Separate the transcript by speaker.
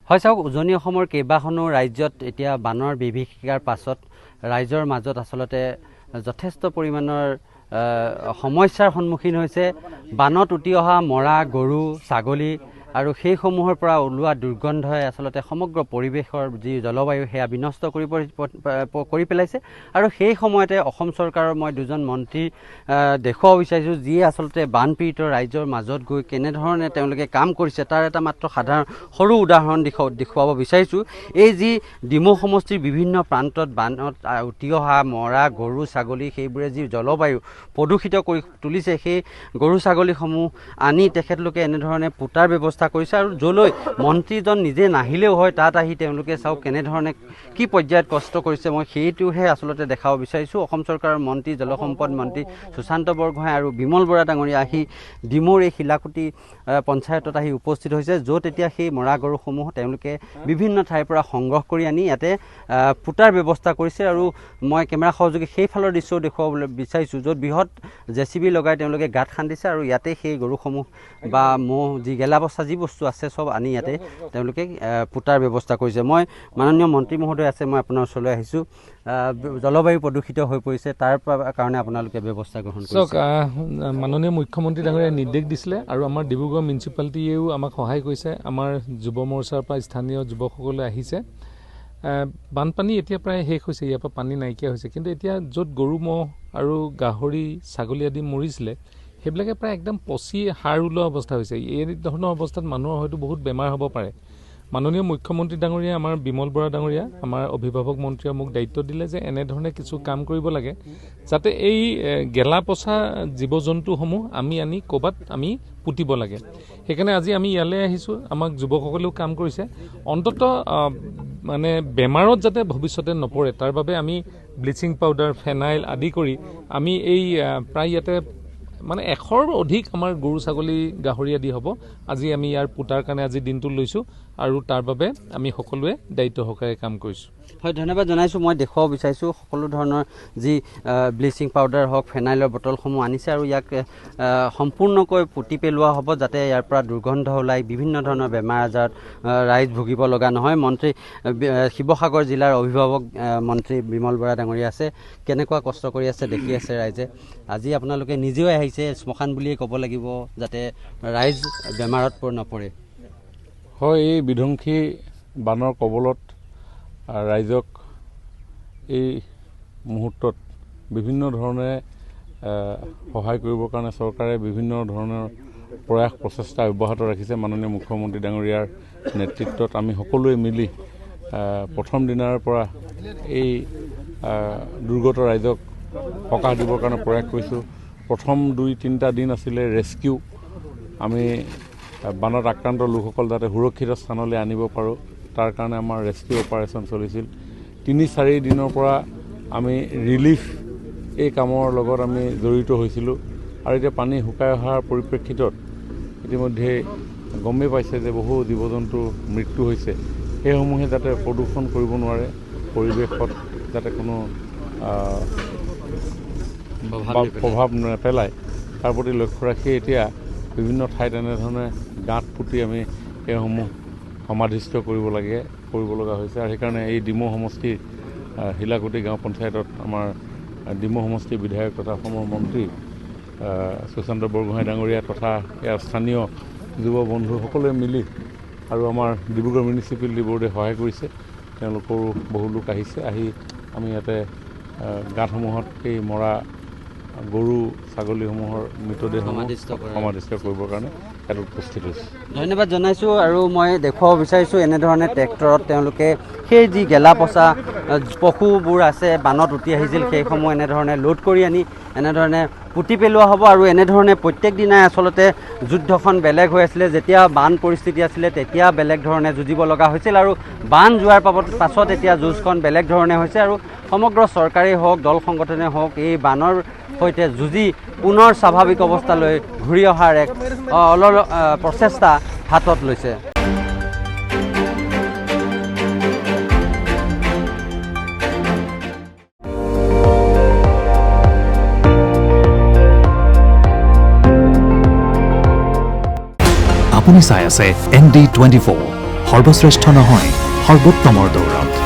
Speaker 1: হয় চাওক, উজনি অসমৰ কেইবাখনো ৰাজ্যত এতিয়া বানৰ বিভীষিকাৰ পাছত ৰাইজৰ মাজত আচলতে যথেষ্ট পৰিমাণৰ সমস্যাৰ সন্মুখীন হৈছে। বানত উটি অহা মৰা গৰু ছাগলী আৰু সেইসমূহৰ পৰা ওলোৱা দুৰ্গন্ধই আচলতে সমগ্ৰ পৰিৱেশৰ যি জলবায়ু সেয়া বিনষ্ট কৰি পেলাইছে। আৰু সেই সময়তে অসম চৰকাৰৰ মই দুজন মন্ত্ৰী দেখুৱাব বিচাৰিছোঁ, যিয়ে আচলতে বানপীড়িত ৰাইজৰ মাজত গৈ কেনেধৰণে তেওঁলোকে কাম কৰিছে তাৰ এটা মাত্ৰ সাধাৰণ সৰু উদাহৰণ দেখুৱাব বিচাৰিছোঁ। এই যি ডিমৌ সমষ্টিৰ বিভিন্ন প্ৰান্তত বানত উটি অহা মৰা গৰু ছাগলী সেইবোৰে যি জলবায়ু প্ৰদূষিত কৰি তুলিছে, সেই গৰু ছাগলীসমূহ আনি তেখেতলোকে এনেধৰণে পোতাৰ ব্যৱস্থা কৰিছে। আৰু য'লৈ মন্ত্ৰীজন নিজে নাহিলেও হয়, তাত আহি তেওঁলোকে চাওক কেনেধৰণে কি পৰ্যায়ত কষ্ট কৰিছে। মই সেইটোহে আচলতে দেখাব বিচাৰিছোঁ। অসম চৰকাৰৰ মন্ত্ৰী জলসম্পদ মন্ত্ৰী সুশান্ত বৰগোহাঁই আৰু বিমল বৰা ডাঙৰীয়া আহি ডিমৌৰ এই শিলাকুটি পঞ্চায়তত আহি উপস্থিত হৈছে, য'ত এতিয়া সেই মৰা গৰুসমূহ তেওঁলোকে বিভিন্ন ঠাইৰ পৰা সংগ্ৰহ কৰি আনি ইয়াতে পোতাৰ ব্যৱস্থা কৰিছে। আৰু মই কেমেৰা সহযোগী সেইফালৰ দৃশ্যও দেখুৱাবলৈ বিচাৰিছোঁ, য'ত বৃহৎ JCB লগাই তেওঁলোকে গাঁত খান্দিছে আৰু ইয়াতে সেই গৰুসমূহ বা ম'হ যি গেলা পচা যি বস্তু আছে চব আনি ইয়াতে তেওঁলোকে পোতাৰ ব্যৱস্থা কৰিছে। মই মাননীয় মন্ত্ৰী মহোদয় আছে, মই আপোনাৰ ওচৰলৈ আহিছোঁ। জলবায়ু প্ৰদূষিত হৈ পৰিছে, তাৰ কাৰণে আপোনালোকে ব্যৱস্থা গ্ৰহণ কৰিছে।
Speaker 2: চাওক, মাননীয় মুখ্যমন্ত্ৰী ডাঙৰীয়াই নিৰ্দেশ দিছিলে আৰু আমাৰ ডিব্ৰুগড় মিউনিচিপালিটিয়েও আমাক সহায় কৰিছে। আমাৰ যুৱ মৰ্চাৰ পৰা স্থানীয় যুৱকসকলে আহিছে। বানপানী এতিয়া প্ৰায় শেষ হৈছে, ইয়াৰ পৰা পানী নাইকিয়া হৈছে, কিন্তু এতিয়া য'ত গৰু ম'হ আৰু গাহৰি ছাগলী আদি মৰিছিলে সেইবিলাকে প্ৰায় একদম পচি সাৰ ওলোৱা অৱস্থা হৈছে। এই ধৰণৰ অৱস্থাত মানুহৰ হয়তো বহুত বেমাৰ হ'ব পাৰে। মাননীয় মুখ্যমন্ত্ৰী ডাঙৰীয়া আমাৰ বিমল বৰা ডাঙৰীয়া আমাৰ অভিভাৱক মন্ত্ৰীয়ে মোক দায়িত্ব দিলে যে এনেধৰণে কিছু কাম কৰিব লাগে, যাতে এই গেলা পচা জীৱ জন্তুসমূহ আমি আনি ক'ৰবাত আমি পুতিব লাগে। সেইকাৰণে আজি আমি ইয়ালৈ আহিছোঁ, আমাক যুৱকসকলেও কাম কৰিছে। অন্ততঃ মানে বেমাৰত যাতে ভৱিষ্যতে নপৰে তাৰ বাবে আমি ব্লিচিং পাউডাৰ ফেনাইল আদি কৰি আমি এই প্ৰায় ইয়াতে মানে 100ৰ অধিক আমাৰ গৰু ছাগলী গাহৰি আদি হ'ব। আজি আমি ইয়াৰ পোতাৰ কাৰণে আজি দিনটো লৈছোঁ আৰু তাৰ বাবে আমি সকলোৱে দায়িত্ব সহকাৰে কাম কৰিছোঁ।
Speaker 1: হয়, ধন্যবাদ জনাইছোঁ। মই দেখুৱাব বিচাৰিছোঁ সকলো ধৰণৰ যি ব্লিচিং পাউডাৰ হওক ফেনাইলৰ বটলসমূহ আনিছে আৰু ইয়াক সম্পূৰ্ণকৈ পুতি পেলোৱা হ'ব, যাতে ইয়াৰ পৰা দুৰ্গন্ধ ওলাই বিভিন্ন ধৰণৰ বেমাৰ আজাৰত ৰাইজ ভুগিব লগা নহয়। মন্ত্ৰী শিৱসাগৰ জিলাৰ অভিভাৱক মন্ত্ৰী বিমল বৰা ডাঙৰীয়া আছে, কেনেকুৱা কষ্ট কৰি আছে দেখি আছে ৰাইজে। আজি আপোনালোকে নিজেও আহিছে, শ্মশান বুলিয়ে ক'ব লাগিব, যাতে ৰাইজ বেমাৰত নপৰে।
Speaker 3: হয়, এই বিধ্বংসী বানৰ কবলত ৰাইজক এই মুহূৰ্তত বিভিন্ন ধৰণে সহায় কৰিবৰ কাৰণে চৰকাৰে বিভিন্ন ধৰণৰ প্ৰয়াস প্ৰচেষ্টা অব্যাহত ৰাখিছে। মাননীয় মুখ্যমন্ত্ৰী ডাঙৰীয়াৰ নেতৃত্বত আমি সকলোৱে মিলি প্ৰথম দিনাৰ পৰা এই দুৰ্গত ৰাইজক সকাহ দিবৰ কাৰণে প্ৰয়াস কৰিছোঁ। প্ৰথম 2-3টা দিন আছিলে ৰেস্কিউ, আমি বানত আক্ৰান্ত লোকসকল যাতে সুৰক্ষিত স্থানলৈ আনিব পাৰোঁ তাৰ কাৰণে আমাৰ ৰেস্কিউ অপাৰেশ্যন চলিছিল। 3-4 দিনৰ পৰা আমি ৰিলিফ এই কামৰ লগত আমি জড়িত হৈছিলোঁ। আৰু এতিয়া পানী শুকাই অহাৰ পৰিপ্ৰেক্ষিতত ইতিমধ্যে গমেই পাইছে যে বহু জীৱ জন্তুৰ মৃত্যু হৈছে। সেইসমূহে যাতে প্ৰদূষণ কৰিব নোৱাৰে, পৰিৱেশত যাতে কোনো প্ৰভাৱ নেপেলায় তাৰ প্ৰতি লক্ষ্য ৰাখি এতিয়া বিভিন্ন ঠাইত এনেধৰণে গাঁত পুতি আমি সেইসমূহ সমাধিস্থ কৰিব লগা হৈছে। আৰু সেইকাৰণে এই ডিমৌ সমষ্টিৰ শিলাকুটি গাঁও পঞ্চায়তত আমাৰ ডিমৌ সমষ্টিৰ বিধায়ক তথা অসমৰ মন্ত্ৰী সুশান্ত বৰগোহাঁই ডাঙৰীয়া তথা ইয়াৰ স্থানীয় যুৱ বন্ধু সকলোৱে মিলি আৰু আমাৰ ডিব্ৰুগড় মিউনিচিপালিটি বোৰ্ডে সহায় কৰিছে। তেওঁলোকৰো বহু লোক আহিছে, আহি আমি ইয়াতে গাঁতসমূহত এই মৰা গৰু ছাগলীসমূহৰ মৃতদেহসমূহ সমাধিস্থ কৰিবৰ কাৰণে ইয়াত উপস্থিত হৈছে।
Speaker 1: ধন্যবাদ জনাইছোঁ। আৰু মই দেখুৱাব বিচাৰিছোঁ এনেধৰণে ট্ৰেক্টৰত তেওঁলোকে সেই যি গেলা পচা পশুবোৰ আছে বানত উটি আহিছিল সেইসমূহ এনেধৰণে লোড কৰি আনি এনেধৰণে পুতি পেলোৱা হ'ব। আৰু এনেধৰণে প্ৰত্যেক দিনাই আচলতে যুদ্ধখন বেলেগ হৈ আছিলে। যেতিয়া বান পৰিস্থিতি আছিলে তেতিয়া বেলেগ ধৰণে যুঁজিব লগা হৈছিল, আৰু বান যোৱাৰ পাছত এতিয়া যুঁজখন বেলেগ ধৰণে হৈছে। আৰু সমগ্ৰ চৰকাৰেই হওক দল সংগঠনেই হওক এই বানৰ সৈতে যুঁজি পুনৰ স্বাভাৱিক অৱস্থালৈ ঘূৰি অহাৰ এক প্ৰচেষ্টা হাতত লৈছে।
Speaker 4: আপুনি চাই আছে ND24 সৰ্বশ্ৰেষ্ঠ নহয় সৰ্বোত্তমৰ দৌৰত।